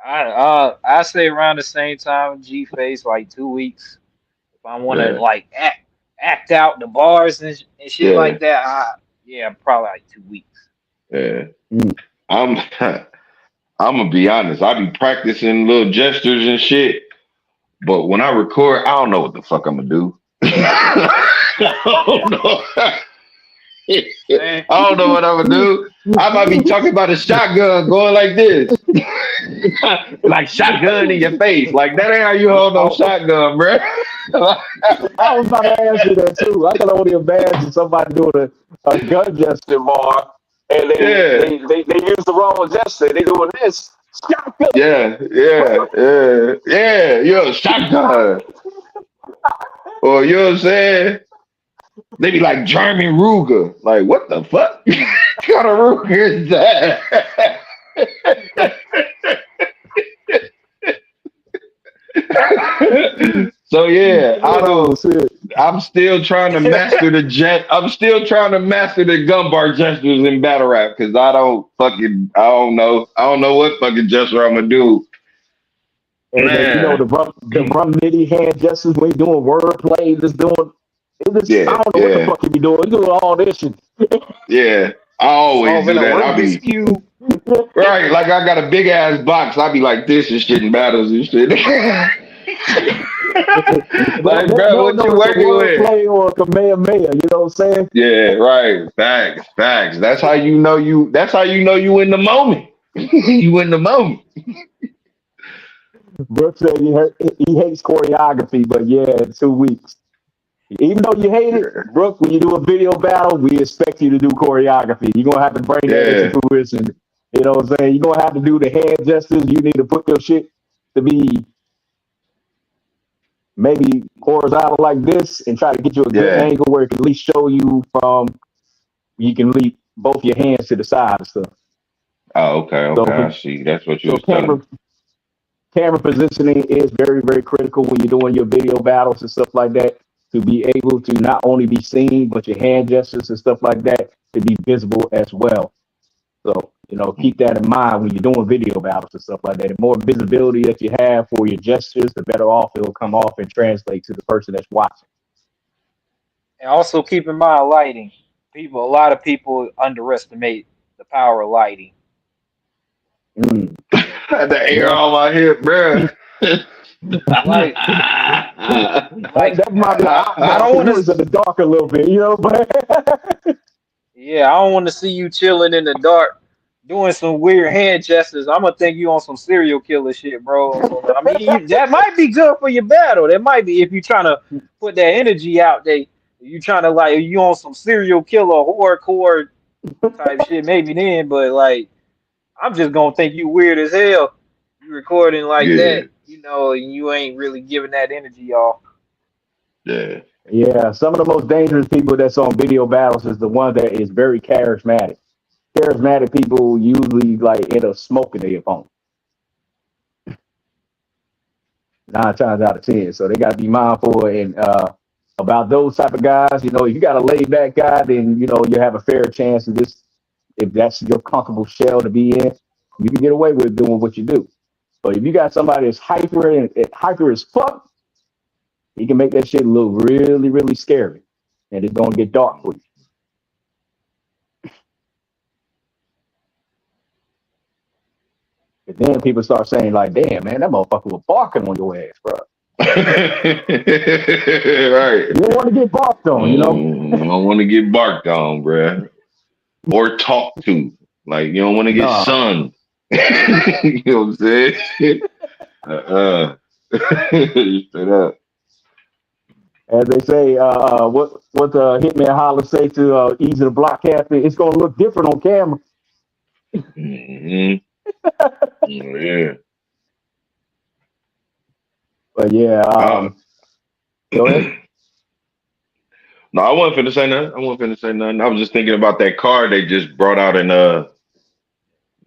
I say around the same time, G-Face, like 2 weeks. If I want to like act out the bars and shit like that, probably like 2 weeks. Yeah. I'm gonna be honest. I be practicing little gestures and shit, but when I record, I don't know what the fuck I'm gonna do. I don't know. I don't know what I'm gonna do. I might be talking about a shotgun going like this. Like shotgun in your face. Like that ain't how you hold no shotgun, bro. I was about to ask you that too. I can only imagine somebody doing a gun gesture bar and they use the wrong gesture. They doing this. Shotgun. Yeah. You're a shotgun. Or you know what I'm saying? They be like German Ruger. Like, what the fuck? What kind of Ruger is that? So yeah, I'm still trying to master I'm still trying to master the gun bar gestures in battle rap because I don't know what fucking gesture I'm gonna do. And then, you know, the rum nitty hand gestures when you're doing wordplay, just doing I don't know what the fuck you be doing. You doing all this shit. Yeah. I always do that. I'll be right, like I got a big ass box. I'll be like this and shit in battles and shit. Like, bro, what you working with? Play or Kamehameha, you know what I'm saying? Yeah, right. Facts. That's how you know you in the moment. You in the moment. Brooke said he hates choreography, but yeah, 2 weeks. Even though you hate it, Brooke, when you do a video battle, we expect you to do choreography. You're gonna have to bring that into fruition. You know what I'm saying? You're gonna have to do the hand gestures. You need to put your shit to be maybe horizontal like this and try to get you a good angle where it can at least show you you can leave both your hands to the side and stuff. Oh, okay. So, I see. That's what you was telling. Camera positioning is very, very critical when you're doing your video battles and stuff like that, to be able to not only be seen, but your hand gestures and stuff like that to be visible as well. So, you know, keep that in mind when you're doing video battles and stuff like that. The more visibility that you have for your gestures, the better off it will come off and translate to the person that's watching. And also keep in mind lighting. A lot of people underestimate the power of lighting. The air on my hip, bro. I don't want to in the dark a little bit, you know. Yeah, I don't want to see you chilling in the dark doing some weird hand gestures. I'm gonna think you on some serial killer shit, bro. I mean, that might be good for your battle. That might be if you're trying to put that energy out there. You trying to like you on some serial killer horrorcore type shit, maybe then. But like, I'm just gonna think you weird as hell. You recording like that, you know, and you ain't really giving that energy off. Yeah. Yeah, some of the most dangerous people that's on video battles is the one that is very charismatic. Charismatic people usually like end up smoking their opponent 9 times out of 10. So they got to be mindful and about those type of guys. You know, if you got a laid back guy, then you know you have a fair chance of this. If that's your comfortable shell to be in, you can get away with doing what you do. But if you got somebody that's and hyper as fuck, he can make that shit look really, really scary, and it's gonna get dark for you. And then people start saying like, "Damn, man, that motherfucker was barking on your ass, bro." Right. You don't want to get barked on, you know. You don't want to get barked on, bruh. Or talked to. Like, you don't want to get Nah, sunned. You know what I'm saying? Straight up. as they say, what the Hitman Holler say to Easy the Block Captain? It's gonna look different on camera. Mm-hmm. Yeah. But yeah, go ahead. No, I wasn't finna say nothing. I was just thinking about that card they just brought out in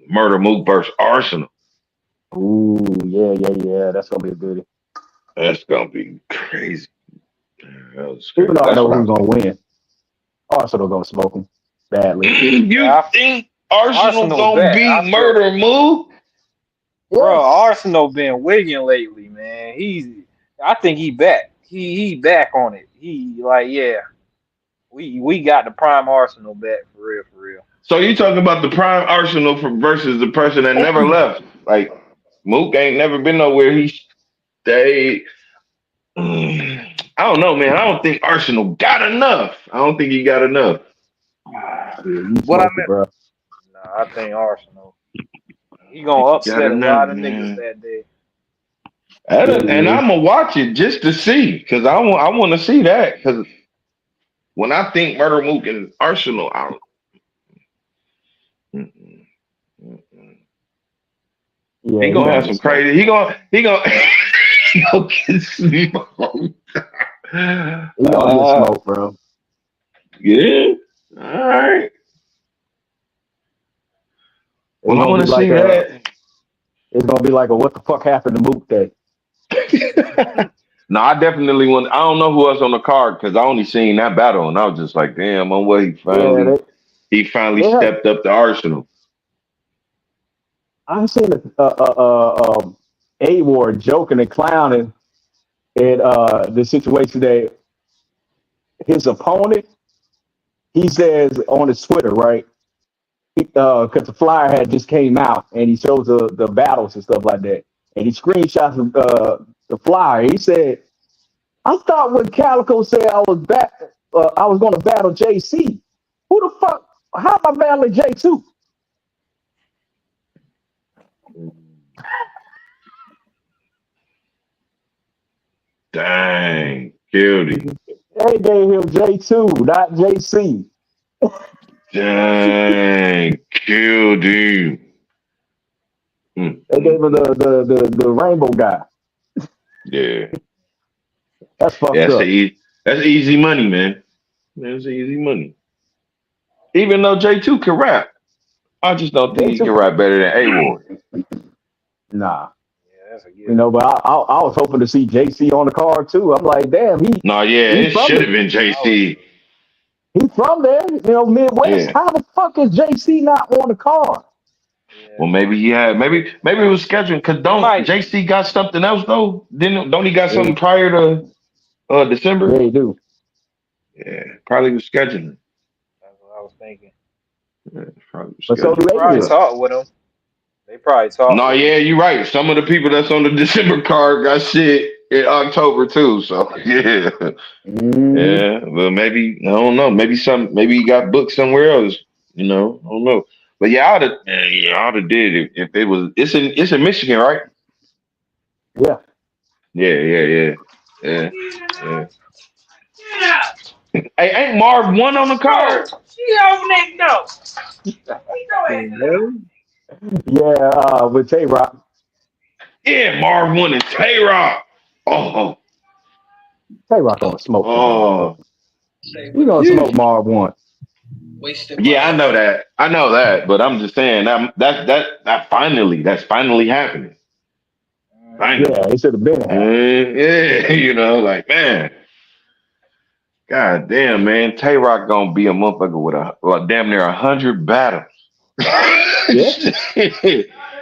Murder Mook versus Arsenal. Ooh, yeah. That's gonna be a goodie. That's gonna be crazy. That was People crazy. don't That's know what who's gonna win. Arsenal gonna smoke them badly. You think Arsenal gonna back. beat Murder Mook? Bro, Arsenal been wigging lately, man. I think he back. He back on it. We got the prime Arsenal back for real. So you talking about the prime Arsenal versus the person that never left? Like Mook ain't never been nowhere. He stayed. I don't know, man. I don't think Arsenal got enough. I don't think he got enough. What I meant, bro. nah, I think Arsenal. He gonna upset a lot of niggas that day. And I'm gonna watch it just to see, because I want to see that. Because when I think Murder Mook and Arsenal, he gonna have some crazy. He gonna he gonna get smoked. He gonna get smoked, bro. Yeah. All right. Well, I want to see that. It's gonna be like a what the fuck happened to Mook day. No, I definitely want. I don't know who else on the card because I only seen that battle and I was just like, damn, on what he finally stepped up to Arsenal. I've seen A-Ward joking and clowning at the situation that his opponent, he says on his Twitter, right? Because the flyer had just came out and he shows the battles and stuff like that. And he screenshots the flyer. He said, I thought when Calico said I was going to battle JC. Who the fuck? How am I battling J2? Dang, killed him. They gave him J2, not JC. Dang, killed him. They gave him the rainbow guy. Yeah. That's fucked up. That's easy money, man. That's easy money. Even though J2 can rap, I just don't think he can rap better than A-Ward. Nah. You know, but I was hoping to see JC on the card too. I'm like, damn, it should have been JC. He's from there, you know, Midwest. Yeah. How the fuck is JC not on the card? Well, maybe maybe it was scheduling because JC got something else though? Don't he got something prior to December? Yeah, he do. Yeah, probably was scheduling. That's what I was thinking. Yeah, probably. But so do they probably talk with him. They probably talk. No, yeah, you're right. Some of the people that's on the December card got shit in October too. So yeah, yeah. Well, maybe I don't know. Maybe he got booked somewhere else. You know, I don't know. But yeah, I'd have did it if it was. It's in Michigan, right? Yeah. Yeah. Hey, ain't Marv one on the card? She over there, no. Yeah, with Tay-Rock. Yeah, Marv one and Tay-Rock. Oh. Tay-Rock gonna smoke tomorrow. Oh, You gonna smoke Marv once. yeah, I know that, but I'm just saying that that's finally happening. Finally, Yeah, it should have been happened. yeah, like man, god damn, man, Tay Rock gonna be a motherfucker with like damn near 100 battles. Yeah.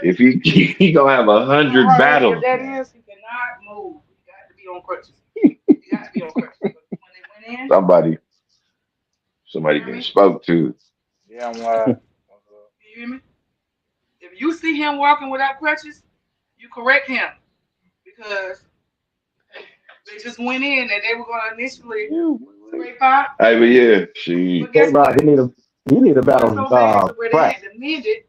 If he gonna have 100 battles. That is, he cannot move. He got to be on crutches. He got to be on crutches. But when they went in, Somebody getting spoke to. Yeah, I'm live. you hear me? If you see him walking without crutches, you correct him because they just went in and they were going to initially scrape out. Hey, but yeah, she. But guess what? He need a battle. So bad to where they had to mend it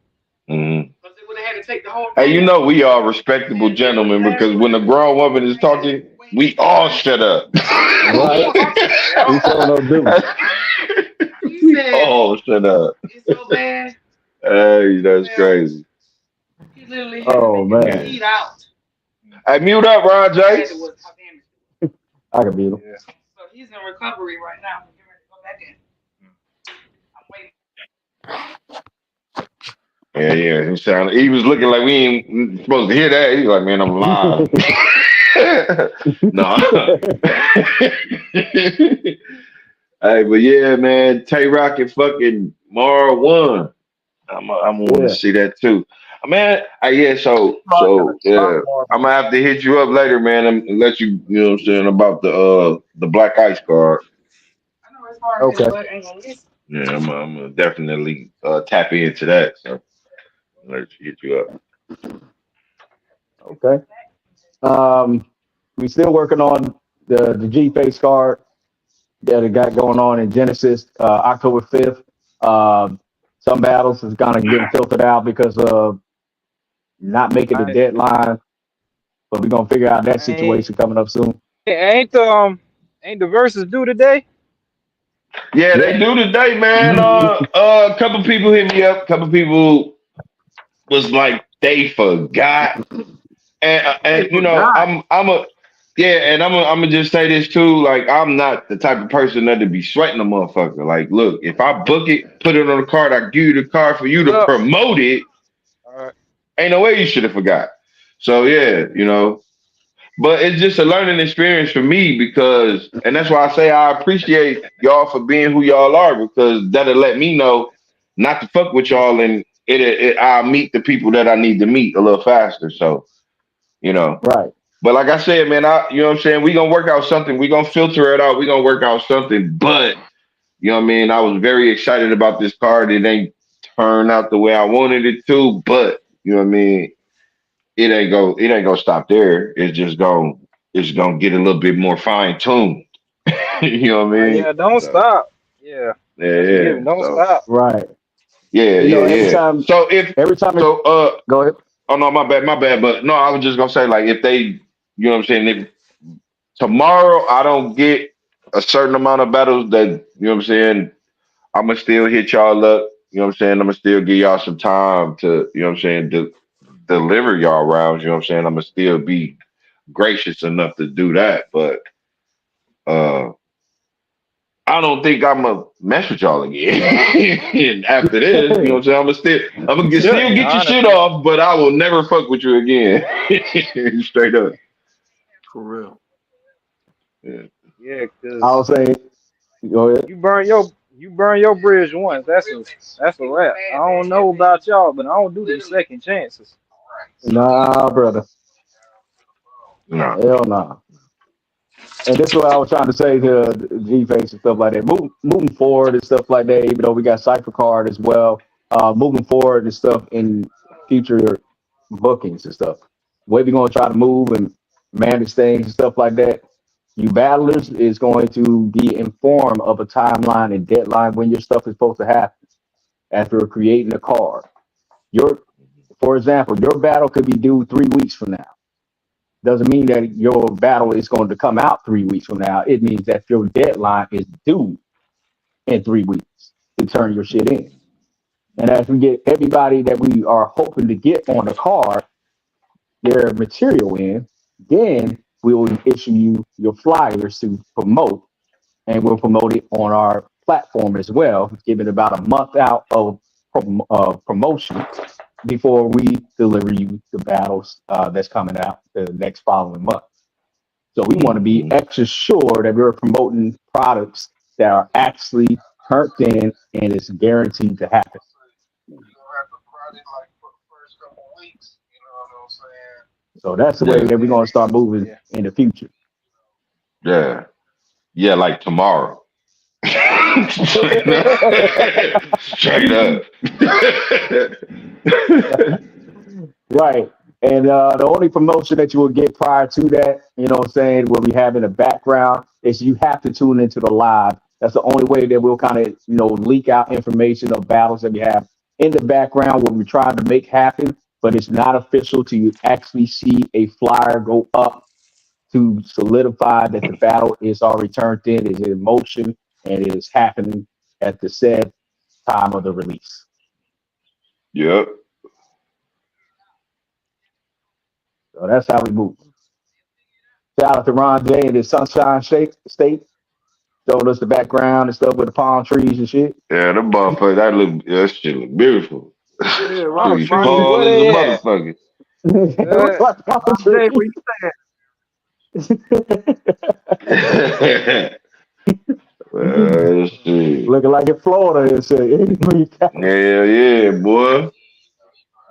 Mm-hmm. because they would have had to take the whole. Hey, we are respectable gentlemen because when a grown woman is talking, we all shut up. Right. We showing no difference. He said, Oh, shut up. It's so bad. Hey, that's crazy. He literally had to make his feet out. Hey, mute up, Ron J. I can beat him. Yeah. So he's in recovery right now. I'm getting ready to go back in. I'm waiting. Yeah. He was looking like we ain't supposed to hear that. He's like, man, I'm live. No. Hey, but yeah, man, Tay Rock and fucking Mar won. I'm gonna see that too. Man, so yeah, I'm gonna have to hit you up later, man, and let you, what I'm saying, about the Black Ice card. I know it's hard, okay. But ain't gonna listen. Yeah, I'm gonna definitely tap into that. So let you hit you up. Okay. We still working on the G Face card that it got going on in Genesis, October 5th. Some battles is gonna get filtered out because of not making the deadline, but we're gonna figure out that situation coming up soon. Ain't the verses due today? Yeah, they do today, man. A couple people hit me up. A couple people was like they forgot, and I'm gonna just say this too. Like, I'm not the type of person that to be sweating a motherfucker. Like, look, if I book it, put it on the card, I give you the card for you to promote it. Ain't no way you should have forgot. So yeah, but it's just a learning experience for me because, and that's why I say I appreciate y'all for being who y'all are, because that'll let me know not to fuck with y'all, and I'll meet the people that I need to meet a little faster. So, right. But like I said, man, you know what I'm saying? We gonna work out something. We gonna filter it out. We gonna work out something. But you know what I mean? I was very excited about this card. It ain't turned out the way I wanted it to, but you know what I mean? It ain't gonna stop there. It's gonna get a little bit more fine tuned. You know what I mean? Yeah, don't stop. Yeah. Yeah. Don't stop. Right. Yeah. Every time, go ahead. Oh no, my bad. But no, I was just gonna say, like, if they, you know what I'm saying, if tomorrow I don't get a certain amount of battles that, you know what I'm saying, I'm gonna still hit y'all up. You know what I'm saying? I'm gonna still give y'all some time to, you know what I'm saying, deliver y'all rounds. You know what I'm saying? I'm gonna still be gracious enough to do that, but I don't think I'm gonna mess with y'all again after this. You know what I'm saying? I'm gonna still get your shit off, but I will never fuck with you again. Straight up. For real. Yeah, because I was saying, go ahead. You burn your bridge once. That's a wrap. I don't know about y'all, but I don't do these second chances. Nah, brother. No. Hell nah. And this is what I was trying to say to G-Face and stuff like that. Moving forward and stuff like that, even though we got Cypher Card as well, moving forward and stuff in future bookings and stuff. The way we're going to try to move and manage things and stuff like that, you battlers is going to be informed of a timeline and deadline when your stuff is supposed to happen after creating a card. For example, your battle could be due 3 weeks from now. Doesn't mean that your battle is going to come out 3 weeks from now. It means that your deadline is due in 3 weeks to turn your shit in. And as we get everybody that we are hoping to get on the card, their material in, then we will issue you your flyers to promote, and we'll promote it on our platform as well, giving about a month out of promotion before we deliver you the battles that's coming out the next following month. So we want to be extra sure that we're promoting products that are actually turned in and it's guaranteed to happen. So that's the way that we're going to start moving in the future. Yeah. Yeah, like tomorrow. Straight up. Right. And the only promotion that you will get prior to that, you know what I'm saying, what we have in the background is you have to tune into the live. That's the only way that we'll kind of, you know, leak out information of battles that we have in the background, what we're trying to make happen, but it's not official till you actually see a flyer go up to solidify that the battle is already turned in, is in motion, and it is happening at the said time of the release. Yep. So that's how we move. Shout out to Ron J and his Sunshine State. Showed us the background and stuff with the palm trees and shit. Yeah, the motherfucker, that shit look beautiful. Yeah, Trees Ronnie, tall where as a they at? motherfucker. Looks like palm Jay, trees. where Shit. Looking like in Florida and shit. Hell yeah, boy.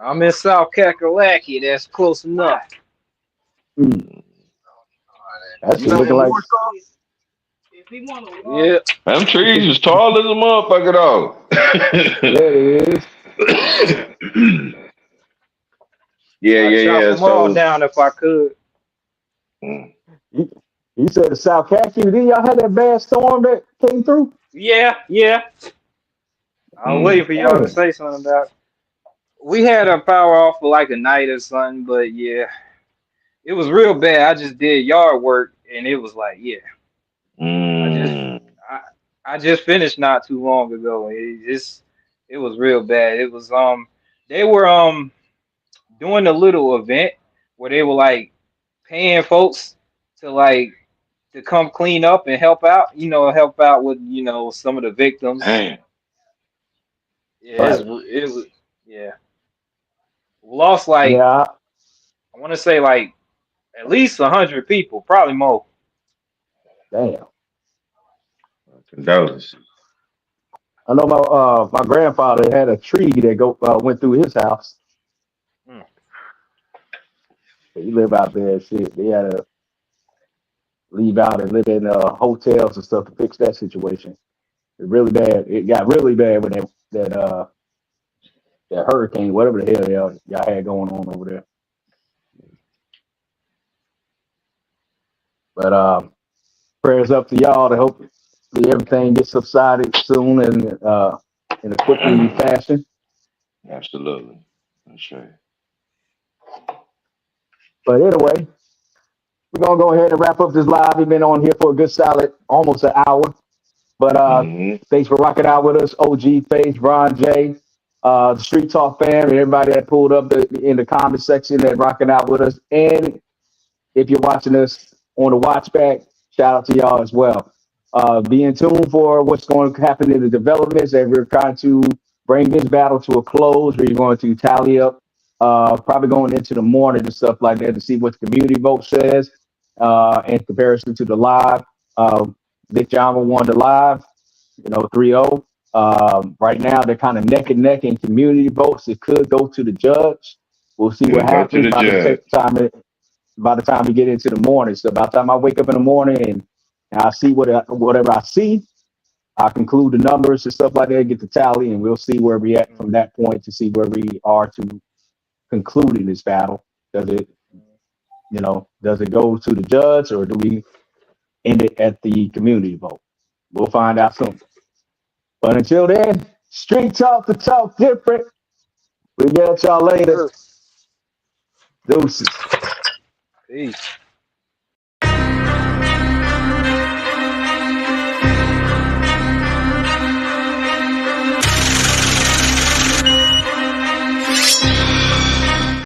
I'm in South Kakalaki. That's close enough. That shit looking like. If he want to, Yeah. Them trees is tall as a motherfucker, though. There it is. Yeah. Chop them all down if I could. You said the South Khaki. Did y'all have that bad storm that came through? Yeah. I was waiting for y'all to say something about it. We had our power off for like a night or something, but yeah, it was real bad. I just did yard work, and it was like, yeah. I just finished not too long ago. It was real bad. It was they were doing a little event where they were like paying folks to come clean up and help out, help out with, some of the victims. Damn. Yeah, it was yeah. Lost like I want to say like at least 100 people, probably more. Damn. Condolences. I know my grandfather had a tree that went through his house. He lived out there and shit. They had to leave out and live in hotels and stuff to fix that situation. It's really bad. It got really bad when that hurricane, whatever the hell y'all had going on over there. But prayers up to y'all to hope everything gets subsided soon and in a quickly fashion. Absolutely. That's right. But anyway, we're gonna go ahead and wrap up this live. We've been on here for a good solid almost an hour. But thanks for rocking out with us, OG Face, Ron J, the Street Talk fam, and everybody that pulled up in the comment section that rocking out with us. And if you're watching us on the watch back, shout out to y'all as well. Be in tune for what's going to happen in the developments, and we're trying to bring this battle to a close. We're going to tally up, probably going into the morning and stuff like that to see what the community vote says in comparison to the live. Big John won the live, 3-0. Right now, they're kind of neck and neck in community votes. It could go to the judge. We'll see what happens by the time we get into the morning. So by the time I wake up in the morning and I see whatever I see, I conclude the numbers and stuff like that, get the tally, and we'll see where we at from that point to see where we are to concluding this battle. Does it go to the judge, or do we end it at the community vote? We'll find out soon. But until then, Street Talk to talk different. We get y'all later. Deuces. Peace.